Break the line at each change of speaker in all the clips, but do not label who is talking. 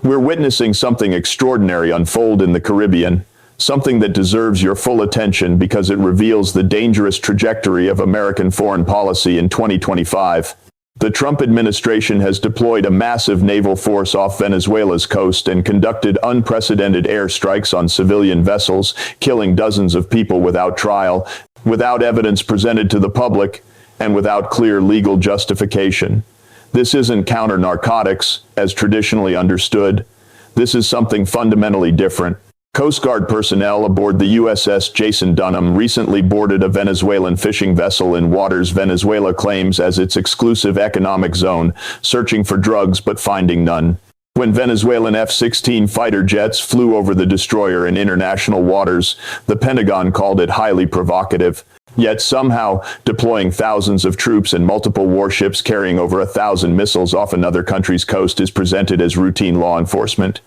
We're witnessing something extraordinary unfold in the Caribbean, something that deserves your full attention because it reveals the dangerous trajectory of American foreign policy in 2025. The Trump administration has deployed a massive naval force off Venezuela's coast and conducted unprecedented airstrikes on civilian vessels, killing dozens of people without trial, without evidence presented to the public, and without clear legal justification. This isn't counter-narcotics, as traditionally understood. This is something fundamentally different. Coast Guard personnel aboard the USS Jason Dunham recently boarded a Venezuelan fishing vessel in waters Venezuela claims as its exclusive economic zone, searching for drugs but finding none. When Venezuelan F-16 fighter jets flew over the destroyer in international waters, the Pentagon called it highly provocative. Yet somehow, deploying thousands of troops and multiple warships carrying over 1,000 missiles off another country's coast is presented as routine law enforcement.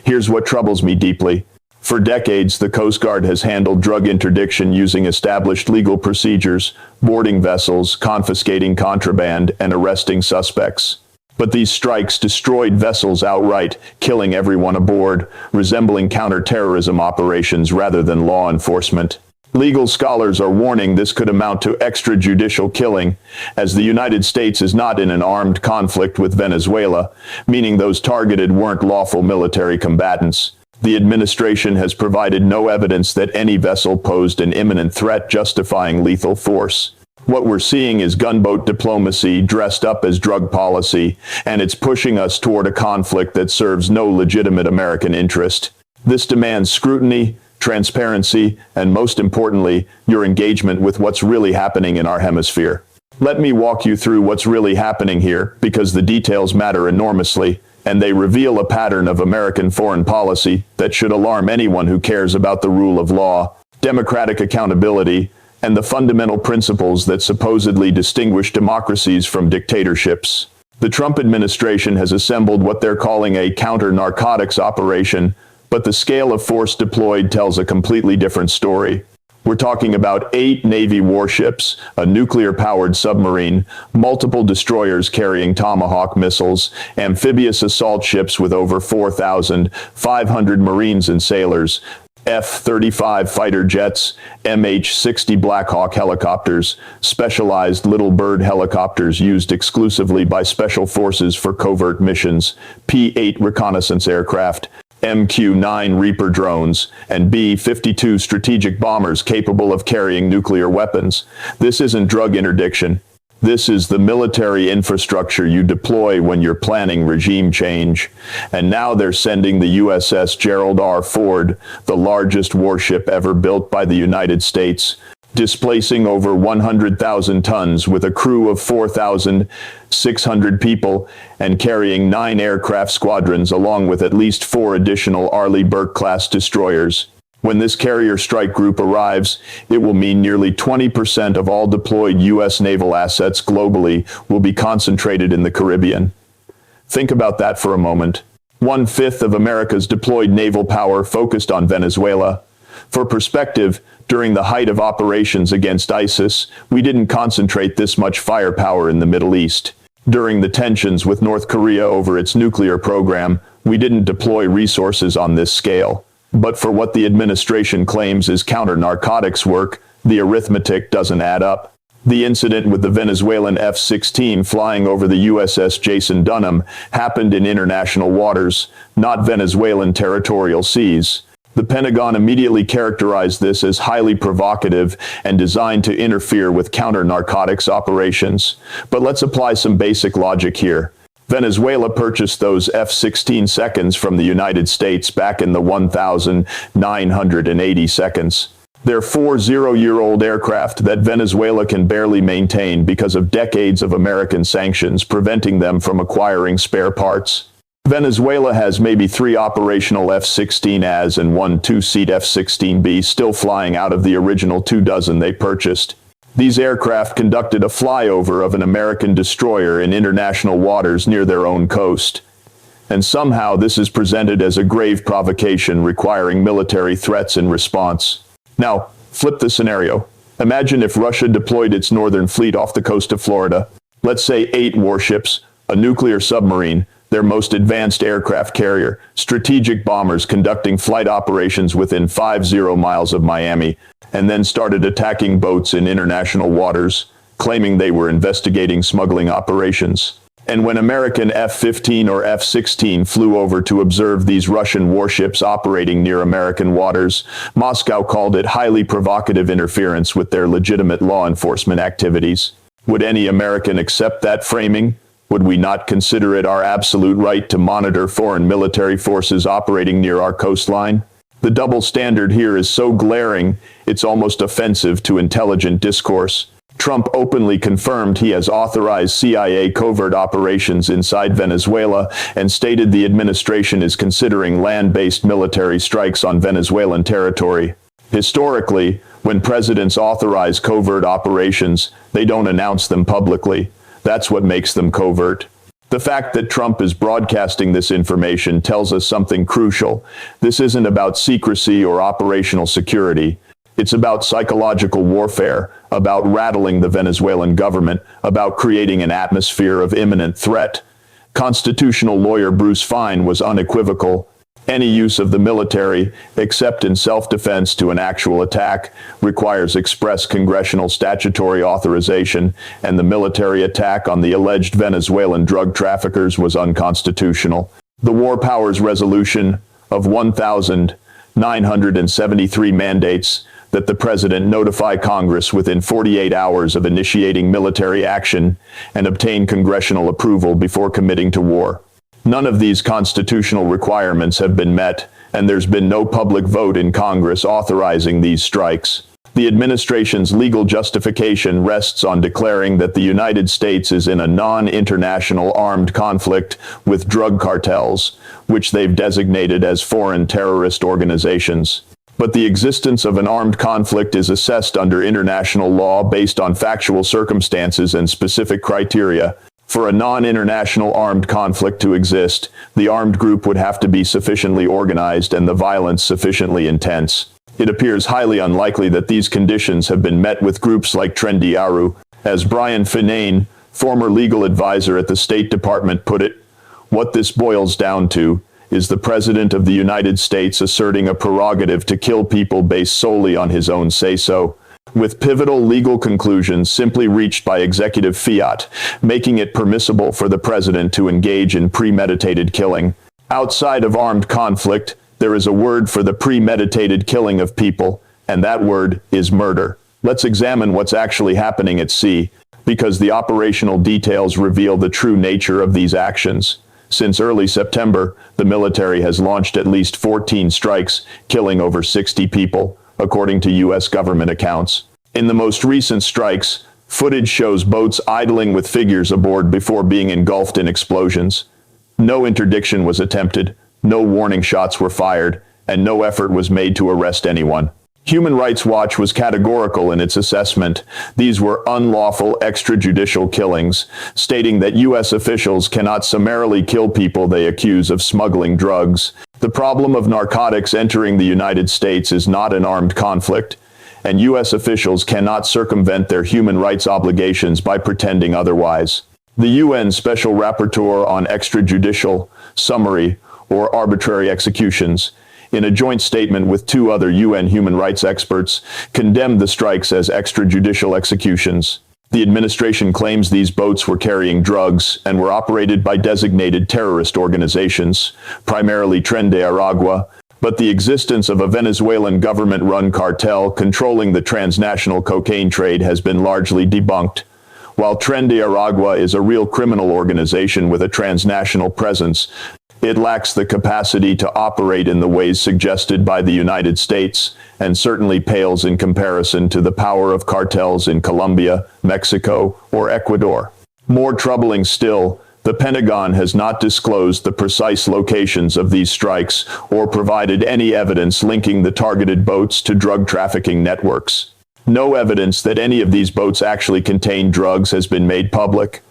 Here's what troubles me deeply. For decades, the Coast Guard has handled drug interdiction using established legal procedures, boarding vessels, confiscating contraband, and arresting suspects. But these strikes destroyed vessels outright, killing everyone aboard, resembling counter-terrorism operations rather than law enforcement. Legal scholars are warning this could amount to extrajudicial killing, as the United States is not in an armed conflict with Venezuela, meaning those targeted weren't lawful military combatants. The administration has provided no evidence that any vessel posed an imminent threat justifying lethal force. What we're seeing is gunboat diplomacy dressed up as drug policy, and it's pushing us toward a conflict that serves no legitimate American interest. This demands scrutiny, transparency, and most importantly, your engagement with what's really happening in our hemisphere. Let me walk you through what's really happening here, because the details matter enormously, and they reveal a pattern of American foreign policy that should alarm anyone who cares about the rule of law, democratic accountability, and the fundamental principles that supposedly distinguish democracies from dictatorships. The Trump administration has assembled what they're calling a counter-narcotics operation, but the scale of force deployed tells a completely different story. We're talking about 8 Navy warships, a nuclear-powered submarine, multiple destroyers carrying Tomahawk missiles, amphibious assault ships with over 4,500 Marines and sailors, F-35 fighter jets, MH-60 Black Hawk helicopters, specialized Little Bird helicopters used exclusively by special forces for covert missions, P-8 reconnaissance aircraft, MQ-9 Reaper drones, and B-52 strategic bombers capable of carrying nuclear weapons. This isn't drug interdiction. This is the military infrastructure you deploy when you're planning regime change. And now they're sending the USS Gerald R. Ford, the largest warship ever built by the United States, displacing over 100,000 tons with a crew of 4,600 people and carrying 9 aircraft squadrons along with at least 4 additional Arleigh Burke-class destroyers. When this carrier strike group arrives, it will mean nearly 20% of all deployed U.S. naval assets globally will be concentrated in the Caribbean. Think about that for a moment. 1/5 of America's deployed naval power focused on Venezuela. For perspective, during the height of operations against ISIS, we didn't concentrate this much firepower in the Middle East. During the tensions with North Korea over its nuclear program, we didn't deploy resources on this scale. But for what the administration claims is counter-narcotics work, the arithmetic doesn't add up. The incident with the Venezuelan F-16 flying over the USS Jason Dunham happened in international waters, not Venezuelan territorial seas. The Pentagon immediately characterized this as highly provocative and designed to interfere with counter-narcotics operations. But let's apply some basic logic here. Venezuela purchased those F-16 seconds from the United States back in the 1980 seconds. They're 40-year-old aircraft that Venezuela can barely maintain because of decades of American sanctions preventing them from acquiring spare parts. Venezuela has maybe 3 operational F-16As and 1 2-seat F-16B still flying out of the original 24 they purchased. These aircraft conducted a flyover of an American destroyer in international waters near their own coast. And somehow this is presented as a grave provocation requiring military threats in response. Now, flip the scenario. Imagine if Russia deployed its northern fleet off the coast of Florida. Let's say 8 warships, a nuclear submarine, their most advanced aircraft carrier, strategic bombers conducting flight operations within 50 miles of Miami, and then started attacking boats in international waters, claiming they were investigating smuggling operations. And when American F-15 or F-16 flew over to observe these Russian warships operating near American waters, Moscow called it highly provocative interference with their legitimate law enforcement activities. Would any American accept that framing? Would we not consider it our absolute right to monitor foreign military forces operating near our coastline? The double standard here is so glaring, it's almost offensive to intelligent discourse. Trump openly confirmed he has authorized CIA covert operations inside Venezuela and stated the administration is considering land-based military strikes on Venezuelan territory. Historically, when presidents authorize covert operations, they don't announce them publicly. That's what makes them covert. The fact that Trump is broadcasting this information tells us something crucial. This isn't about secrecy or operational security. It's about psychological warfare, about rattling the Venezuelan government, about creating an atmosphere of imminent threat. Constitutional lawyer Bruce Fein was unequivocal. Any use of the military, except in self-defense to an actual attack, requires express congressional statutory authorization, and the military attack on the alleged Venezuelan drug traffickers was unconstitutional. The War Powers Resolution of 1,973 mandates that the president notify Congress within 48 hours of initiating military action and obtain congressional approval before committing to war. None of these constitutional requirements have been met, and there's been no public vote in Congress authorizing these strikes. The administration's legal justification rests on declaring that the United States is in a non-international armed conflict with drug cartels, which they've designated as foreign terrorist organizations. But the existence of an armed conflict is assessed under international law based on factual circumstances and specific criteria. For a non-international armed conflict to exist, the armed group would have to be sufficiently organized and the violence sufficiently intense. It appears highly unlikely that these conditions have been met with groups like Trendy Aru. As Brian Finane, former legal advisor at the State Department, put it, what this boils down to is the President of the United States asserting a prerogative to kill people based solely on his own say-so, with pivotal legal conclusions simply reached by executive fiat, making it permissible for the president to engage in premeditated killing. Outside of armed conflict, there is a word for the premeditated killing of people, and that word is murder. Let's examine what's actually happening at sea, because the operational details reveal the true nature of these actions. Since early September, the military has launched at least 14 strikes, killing over 60 people, according to U.S. government accounts. In the most recent strikes, footage shows boats idling with figures aboard before being engulfed in explosions. No interdiction was attempted, no warning shots were fired, and no effort was made to arrest anyone. Human Rights Watch was categorical in its assessment. These were unlawful extrajudicial killings, stating that U.S. officials cannot summarily kill people they accuse of smuggling drugs. The problem of narcotics entering the United States is not an armed conflict, and U.S. officials cannot circumvent their human rights obligations by pretending otherwise. The UN Special Rapporteur on Extrajudicial, Summary, or Arbitrary Executions, in a joint statement with two other UN human rights experts, condemned the strikes as extrajudicial executions. The administration claims these boats were carrying drugs and were operated by designated terrorist organizations, primarily Tren de Aragua, but the existence of a Venezuelan government-run cartel controlling the transnational cocaine trade has been largely debunked. While Tren de Aragua is a real criminal organization with a transnational presence, it lacks the capacity to operate in the ways suggested by the United States, and certainly pales in comparison to the power of cartels in Colombia, Mexico, or Ecuador. More troubling still, the Pentagon has not disclosed the precise locations of these strikes or provided any evidence linking the targeted boats to drug trafficking networks. No evidence that any of these boats actually contain drugs has been made public.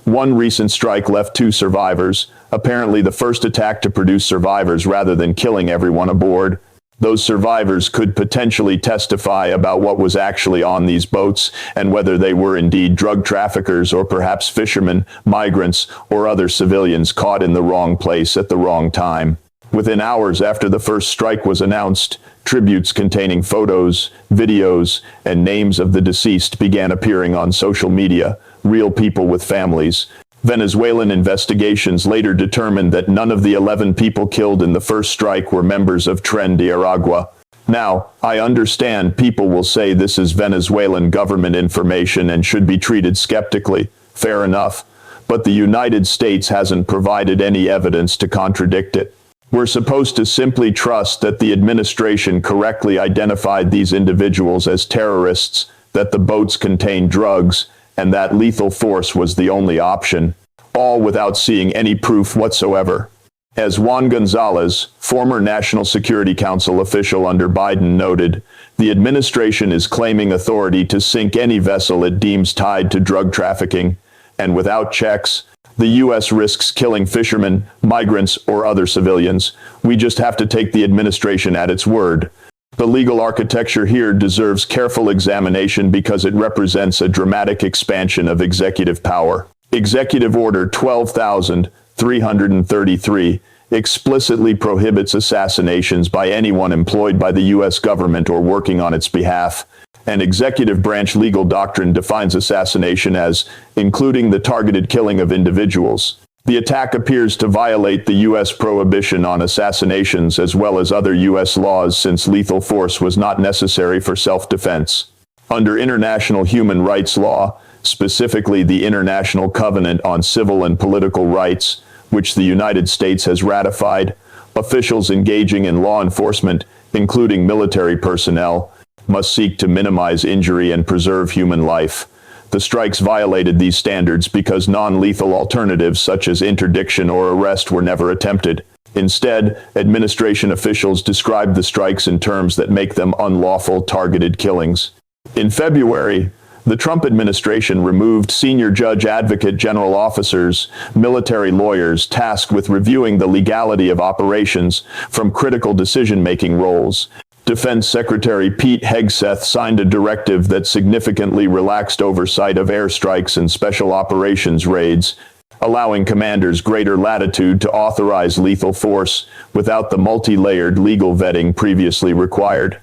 One recent strike left 2 survivors, apparently the first attack to produce survivors rather than killing everyone aboard. Those survivors could potentially testify about what was actually on these boats and whether they were indeed drug traffickers or perhaps fishermen, migrants, or other civilians caught in the wrong place at the wrong time. Within hours after the first strike was announced, tributes containing photos, videos, and names of the deceased began appearing on social media, real people with families. Venezuelan investigations later determined that none of the 11 people killed in the first strike were members of Tren de Aragua. Now, I understand people will say this is Venezuelan government information and should be treated skeptically. Fair enough. But the United States hasn't provided any evidence to contradict it. We're supposed to simply trust that the administration correctly identified these individuals as terrorists, that the boats contained drugs, and that lethal force was the only option, all without seeing any proof whatsoever. As Juan Gonzalez, former National Security Council official under Biden, noted, the administration is claiming authority to sink any vessel it deems tied to drug trafficking, and without checks, the U.S. risks killing fishermen, migrants, or other civilians. We just have to take the administration at its word. The legal architecture here deserves careful examination because it represents a dramatic expansion of executive power. Executive Order 12,333 explicitly prohibits assassinations by anyone employed by the U.S. government or working on its behalf. And executive branch legal doctrine defines assassination as including the targeted killing of individuals. The attack appears to violate the U.S. prohibition on assassinations as well as other U.S. laws since lethal force was not necessary for self-defense. Under international human rights law, specifically the International Covenant on Civil and Political Rights, which the United States has ratified, officials engaging in law enforcement, including military personnel, must seek to minimize injury and preserve human life. The strikes violated these standards because non-lethal alternatives such as interdiction or arrest were never attempted. Instead, administration officials described the strikes in terms that make them unlawful targeted killings. In February, the Trump administration removed senior judge advocate general officers, military lawyers tasked with reviewing the legality of operations from critical decision-making roles. Defense Secretary Pete Hegseth signed a directive that significantly relaxed oversight of airstrikes and special operations raids, allowing commanders greater latitude to authorize lethal force without the multi-layered legal vetting previously required.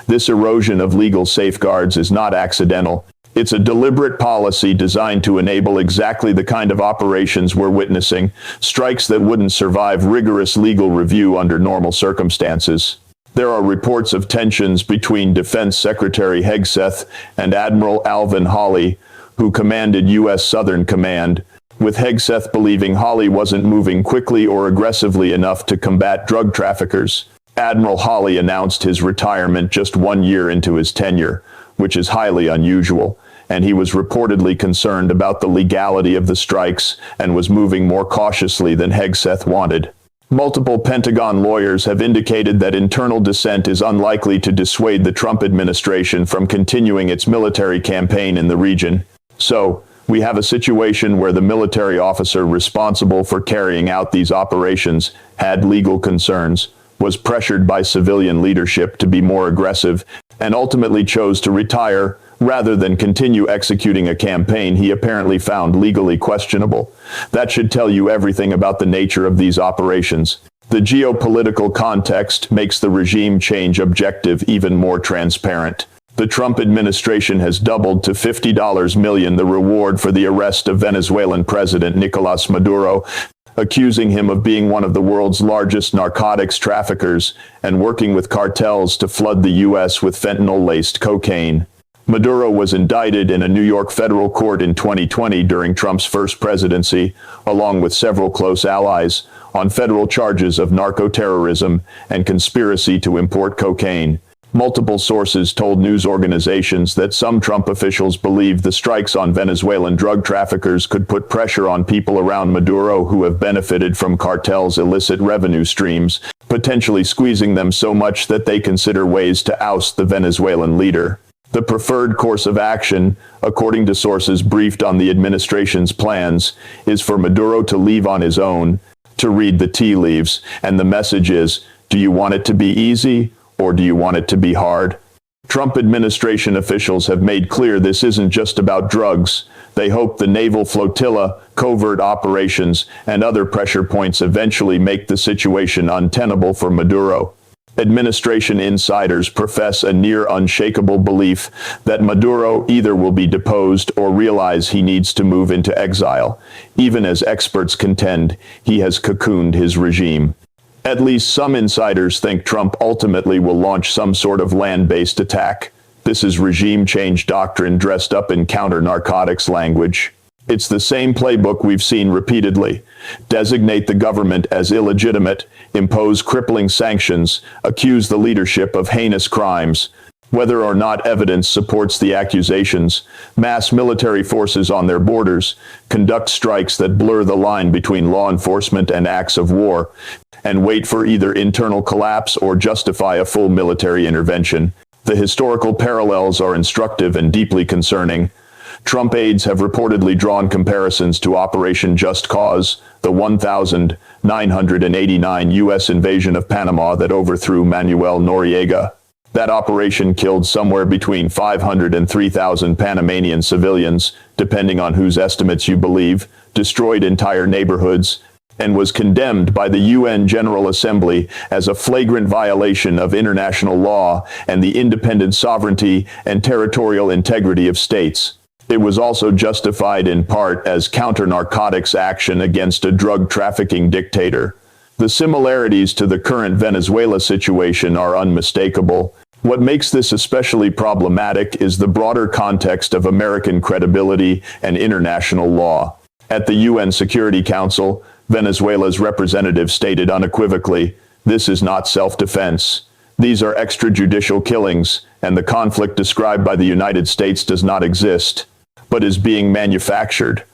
This erosion of legal safeguards is not accidental. It's a deliberate policy designed to enable exactly the kind of operations we're witnessing, strikes that wouldn't survive rigorous legal review under normal circumstances. There are reports of tensions between Defense Secretary Hegseth and Admiral Alvin Hawley, who commanded U.S. Southern Command, with Hegseth believing Hawley wasn't moving quickly or aggressively enough to combat drug traffickers. Admiral Hawley announced his retirement just 1 year into his tenure, which is highly unusual, and he was reportedly concerned about the legality of the strikes and was moving more cautiously than Hegseth wanted. Multiple Pentagon lawyers have indicated that internal dissent is unlikely to dissuade the Trump administration from continuing its military campaign in the region. So, we have a situation where the military officer responsible for carrying out these operations had legal concerns, was pressured by civilian leadership to be more aggressive, and ultimately chose to retire rather than continue executing a campaign he apparently found legally questionable. That should tell you everything about the nature of these operations. The geopolitical context makes the regime change objective even more transparent. The Trump administration has doubled to $50 million the reward for the arrest of Venezuelan President Nicolas Maduro, accusing him of being one of the world's largest narcotics traffickers and working with cartels to flood the U.S. with fentanyl-laced cocaine. Maduro was indicted in a New York federal court in 2020 during Trump's first presidency, along with several close allies, on federal charges of narco-terrorism and conspiracy to import cocaine. Multiple sources told news organizations that some Trump officials believed the strikes on Venezuelan drug traffickers could put pressure on people around Maduro who have benefited from cartels' illicit revenue streams, potentially squeezing them so much that they consider ways to oust the Venezuelan leader. The preferred course of action, according to sources briefed on the administration's plans, is for Maduro to leave on his own, to read the tea leaves, and the message is, do you want it to be easy or do you want it to be hard? Trump administration officials have made clear this isn't just about drugs. They hope the naval flotilla, covert operations, and other pressure points eventually make the situation untenable for Maduro. Administration insiders profess a near unshakable belief that Maduro either will be deposed or realize he needs to move into exile, even as experts contend he has cocooned his regime. At least some insiders think Trump ultimately will launch some sort of land-based attack. This is regime change doctrine dressed up in counter-narcotics language. It's the same playbook we've seen repeatedly. Designate the government as illegitimate, impose crippling sanctions, accuse the leadership of heinous crimes. Whether or not evidence supports the accusations, mass military forces on their borders, conduct strikes that blur the line between law enforcement and acts of war, and wait for either internal collapse or justify a full military intervention. The historical parallels are instructive and deeply concerning. Trump aides have reportedly drawn comparisons to Operation Just Cause, the 1989 U.S. invasion of Panama that overthrew Manuel Noriega. That operation killed somewhere between 500 and 3,000 Panamanian civilians, depending on whose estimates you believe, destroyed entire neighborhoods, and was condemned by the UN General Assembly as a flagrant violation of international law and the independent sovereignty and territorial integrity of states. It was also justified in part as counter-narcotics action against a drug trafficking dictator. The similarities to the current Venezuela situation are unmistakable. What makes this especially problematic is the broader context of American credibility and international law. At the UN Security Council, Venezuela's representative stated unequivocally, "This is not self-defense. These are extrajudicial killings, and the conflict described by the United States does not exist, but is being manufactured."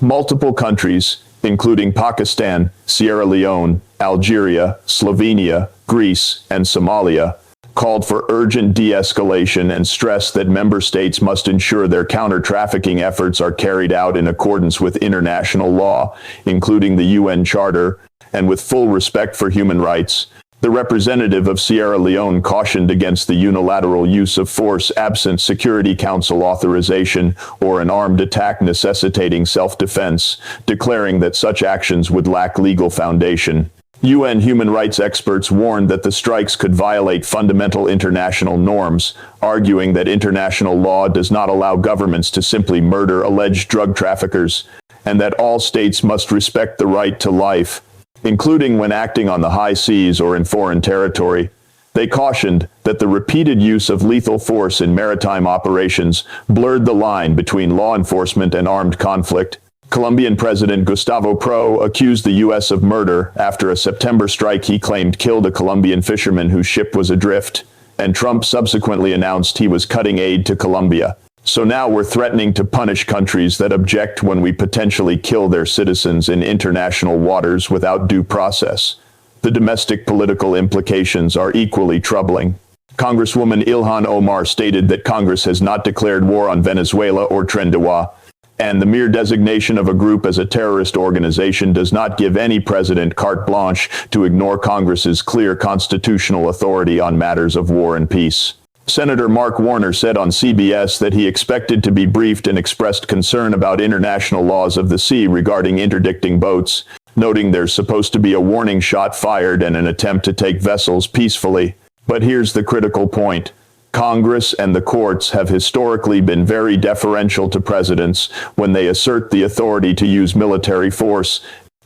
Multiple countries, including Pakistan, Sierra Leone, Algeria, Slovenia, Greece, and Somalia, called for urgent de-escalation and stressed that member states must ensure their counter-trafficking efforts are carried out in accordance with international law, including the UN Charter, and with full respect for human rights. The representative of Sierra Leone cautioned against the unilateral use of force absent Security Council authorization or an armed attack necessitating self-defense, declaring that such actions would lack legal foundation. UN human rights experts warned that the strikes could violate fundamental international norms, arguing that international law does not allow governments to simply murder alleged drug traffickers, and that all states must respect the right to life, including when acting on the high seas or in foreign territory. They cautioned that the repeated use of lethal force in maritime operations blurred the line between law enforcement and armed conflict. Colombian President Gustavo Petro accused the U.S. of murder after a September strike he claimed killed a Colombian fisherman whose ship was adrift, and Trump subsequently announced he was cutting aid to Colombia. So now we're threatening to punish countries that object when we potentially kill their citizens in international waters without due process. The domestic political implications are equally troubling. Congresswoman Ilhan Omar stated that Congress has not declared war on Venezuela or Trinidad, and the mere designation of a group as a terrorist organization does not give any president carte blanche to ignore Congress's clear constitutional authority on matters of war and peace. Senator Mark Warner said on CBS that he expected to be briefed and expressed concern about international laws of the sea regarding interdicting boats, noting there's supposed to be a warning shot fired and an attempt to take vessels peacefully. But here's the critical point. Congress and the courts have historically been very deferential to presidents when they assert the authority to use military force,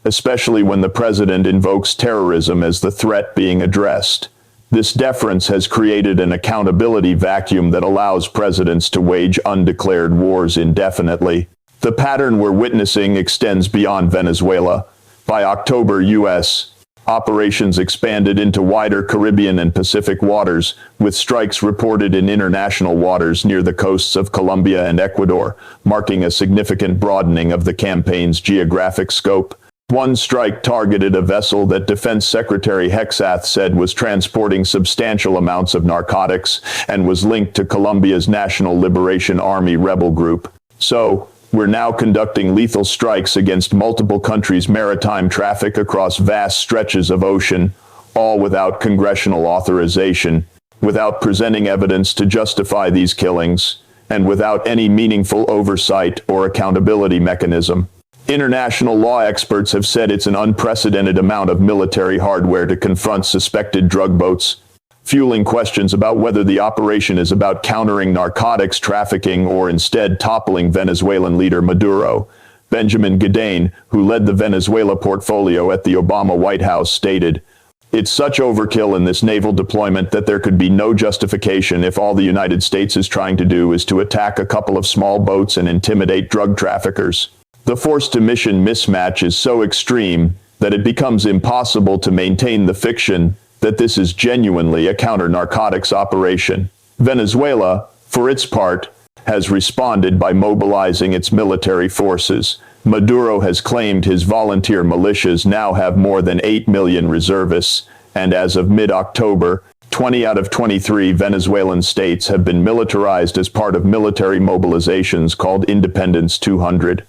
especially when the president invokes terrorism as the threat being addressed. This deference has created an accountability vacuum that allows presidents to wage undeclared wars indefinitely. The pattern we're witnessing extends beyond Venezuela. By October, U.S. operations expanded into wider Caribbean and Pacific waters, with strikes reported in international waters near the coasts of Colombia and Ecuador, marking a significant broadening of the campaign's geographic scope. One strike targeted a vessel that Defense Secretary Hexath said was transporting substantial amounts of narcotics and was linked to Colombia's National Liberation Army rebel group. So, we're now conducting lethal strikes against multiple countries' maritime traffic across vast stretches of ocean, all without congressional authorization, without presenting evidence to justify these killings, and without any meaningful oversight or accountability mechanism. International law experts have said it's an unprecedented amount of military hardware to confront suspected drug boats, fueling questions about whether the operation is about countering narcotics trafficking or instead toppling Venezuelan leader Maduro. Benjamin Gedane, who led the Venezuela portfolio at the Obama White House, stated, "It's such overkill in this naval deployment that there could be no justification if all the United States is trying to do is to attack a couple of small boats and intimidate drug traffickers. The force-to-mission mismatch is so extreme that it becomes impossible to maintain the fiction that this is genuinely a counter-narcotics operation." Venezuela, for its part, has responded by mobilizing its military forces. Maduro has claimed his volunteer militias now have more than 8 million reservists, and as of mid-October, 20 out of 23 Venezuelan states have been militarized as part of military mobilizations called Independence 200.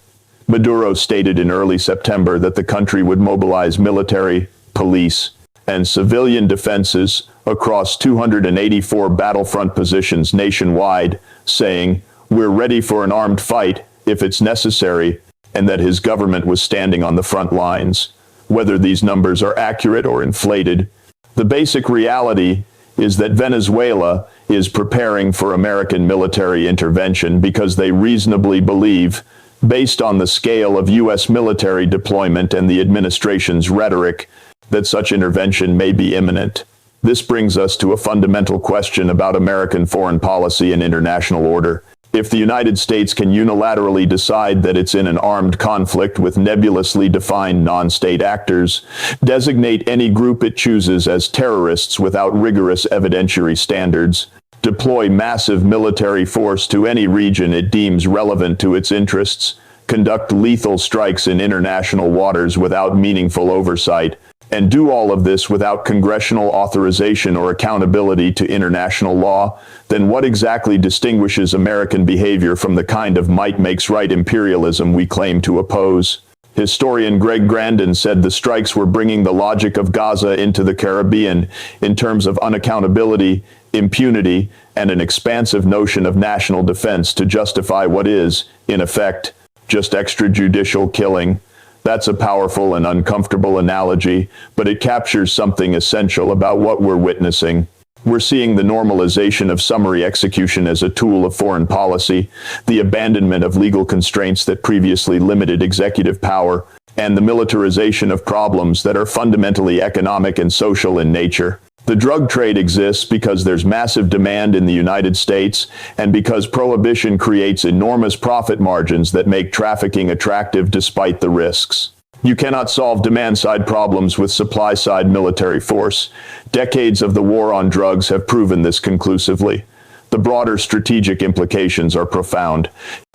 Maduro stated in early September that the country would mobilize military, police, and civilian defenses across 284 battlefront positions nationwide, saying, "We're ready for an armed fight if it's necessary," and that his government was standing on the front lines. Whether these numbers are accurate or inflated, the basic reality is that Venezuela is preparing for American military intervention because they reasonably believe, based on the scale of U.S. military deployment and the administration's rhetoric, that such intervention may be imminent. This brings us to a fundamental question about American foreign policy and international order. If the United States can unilaterally decide that it's in an armed conflict with nebulously defined non-state actors, designate any group it chooses as terrorists without rigorous evidentiary standards, deploy massive military force to any region it deems relevant to its interests, conduct lethal strikes in international waters without meaningful oversight, and do all of this without congressional authorization or accountability to international law, then what exactly distinguishes American behavior from the kind of might-makes-right imperialism we claim to oppose? Historian Greg Grandin said the strikes were bringing the logic of Gaza into the Caribbean in terms of unaccountability, impunity, and an expansive notion of national defense to justify what is, in effect, just extrajudicial killing. That's a powerful and uncomfortable analogy, but it captures something essential about what we're witnessing. We're seeing the normalization of summary execution as a tool of foreign policy, the abandonment of legal constraints that previously limited executive power, and the militarization of problems that are fundamentally economic and social in nature. The drug trade exists because there's massive demand in the United States and because prohibition creates enormous profit margins that make trafficking attractive despite the risks. You cannot solve demand-side problems with supply-side military force. Decades of the war on drugs have proven this conclusively. The broader strategic implications are profound.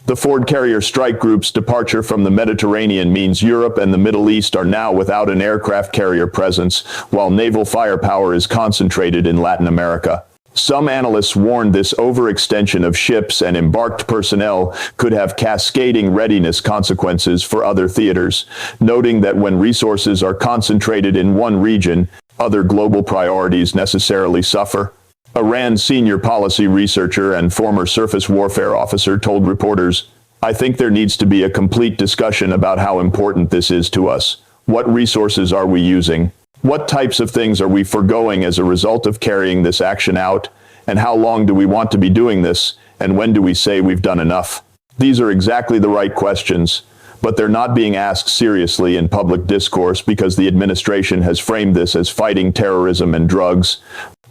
The Ford carrier strike group's departure from the Mediterranean means Europe and the Middle East are now without an aircraft carrier presence, while naval firepower is concentrated in Latin America. Some analysts warned this overextension of ships and embarked personnel could have cascading readiness consequences for other theaters, noting that when resources are concentrated in one region, other global priorities necessarily suffer. Iran's senior policy researcher and former surface warfare officer told reporters, "I think there needs to be a complete discussion about how important this is to us. What resources are we using? What types of things are we foregoing as a result of carrying this action out? And how long do we want to be doing this? And when do we say we've done enough?" These are exactly the right questions, but they're not being asked seriously in public discourse because the administration has framed this as fighting terrorism and drugs,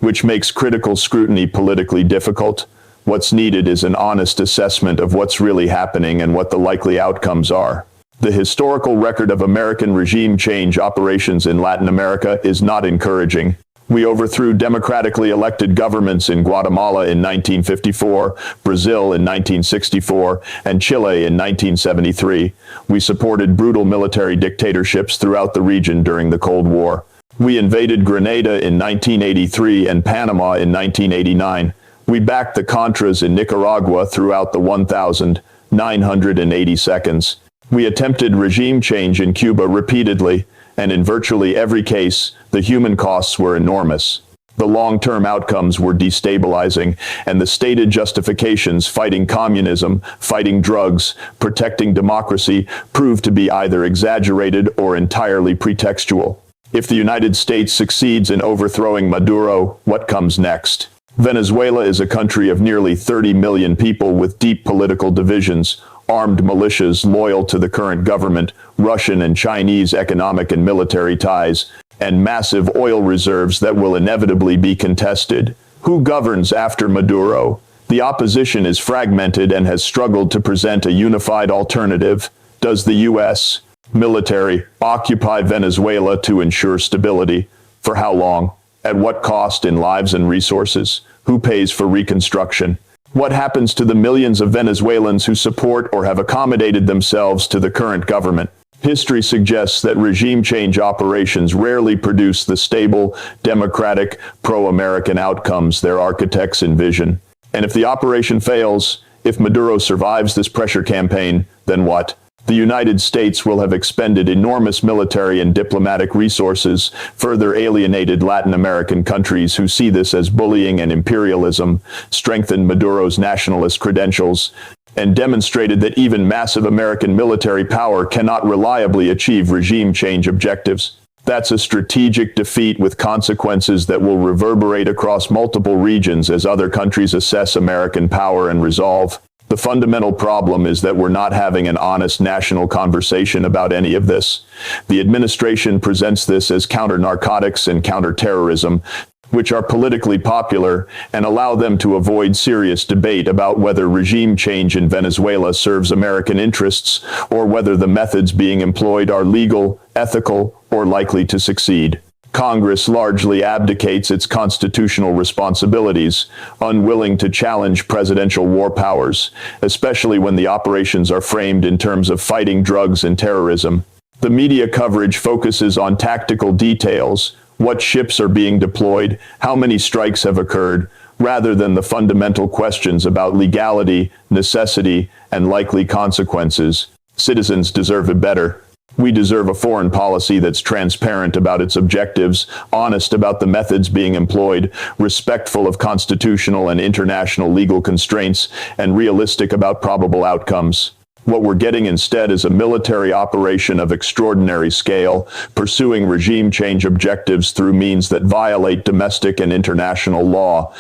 which makes critical scrutiny politically difficult. What's needed is an honest assessment of what's really happening and what the likely outcomes are. The historical record of American regime change operations in Latin America is not encouraging. We overthrew democratically elected governments in Guatemala in 1954, Brazil in 1964, and Chile in 1973. We supported brutal military dictatorships throughout the region during the Cold War. We invaded Grenada in 1983 and Panama in 1989. We backed the Contras in Nicaragua throughout the 1,980 seconds. We attempted regime change in Cuba repeatedly, and in virtually every case, The human costs were enormous. The long-term outcomes were destabilizing, and the stated justifications, fighting communism, fighting drugs, protecting democracy, proved to be either exaggerated or entirely pretextual. If the United States succeeds in overthrowing Maduro, what comes next? Venezuela is a country of nearly 30 million people with deep political divisions, armed militias loyal to the current government, Russian and Chinese economic and military ties, and massive oil reserves that will inevitably be contested. Who governs after Maduro? The opposition is fragmented and has struggled to present a unified alternative. Does the U.S. military occupy Venezuela to ensure stability? For how long? At what cost in lives and resources? Who pays for reconstruction? What happens to the millions of Venezuelans who support or have accommodated themselves to the current government? History suggests that regime change operations rarely produce the stable, democratic, pro-American outcomes their architects envision. And if the operation fails, if Maduro survives this pressure campaign, then what? The United States will have expended enormous military and diplomatic resources, further alienated Latin American countries who see this as bullying and imperialism, strengthened Maduro's nationalist credentials, and demonstrated that even massive American military power cannot reliably achieve regime change objectives. That's a strategic defeat with consequences that will reverberate across multiple regions as other countries assess American power and resolve. The fundamental problem is that we're not having an honest national conversation about any of this. The administration presents this as counter-narcotics and counter-terrorism, which are politically popular, and allow them to avoid serious debate about whether regime change in Venezuela serves American interests or whether the methods being employed are legal, ethical, or likely to succeed. Congress largely abdicates its constitutional responsibilities, unwilling to challenge presidential war powers, especially when the operations are framed in terms of fighting drugs and terrorism. The media coverage focuses on tactical details, what ships are being deployed, how many strikes have occurred, rather than the fundamental questions about legality, necessity, and likely consequences. Citizens deserve it better. We deserve a foreign policy that's transparent about its objectives, honest about the methods being employed, respectful of constitutional and international legal constraints, and realistic about probable outcomes. What we're getting instead is a military operation of extraordinary scale, pursuing regime change objectives through means that violate domestic and international law,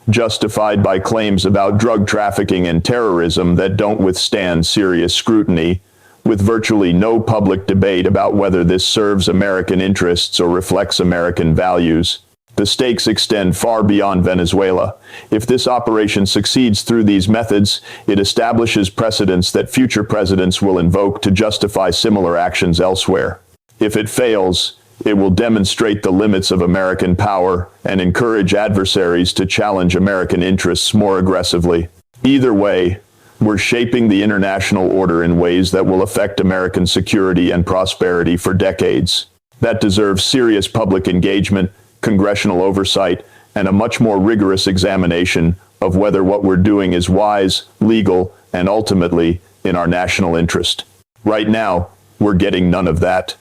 justified by claims about drug trafficking and terrorism that don't withstand serious scrutiny, with virtually no public debate about whether this serves American interests or reflects American values. The stakes extend far beyond Venezuela. If this operation succeeds through these methods, it establishes precedents that future presidents will invoke to justify similar actions elsewhere. If it fails, it will demonstrate the limits of American power and encourage adversaries to challenge American interests more aggressively. Either way, we're shaping the international order in ways that will affect American security and prosperity for decades. That deserves serious public engagement, congressional oversight, and a much more rigorous examination of whether what we're doing is wise, legal, and ultimately in our national interest. Right now, we're getting none of that.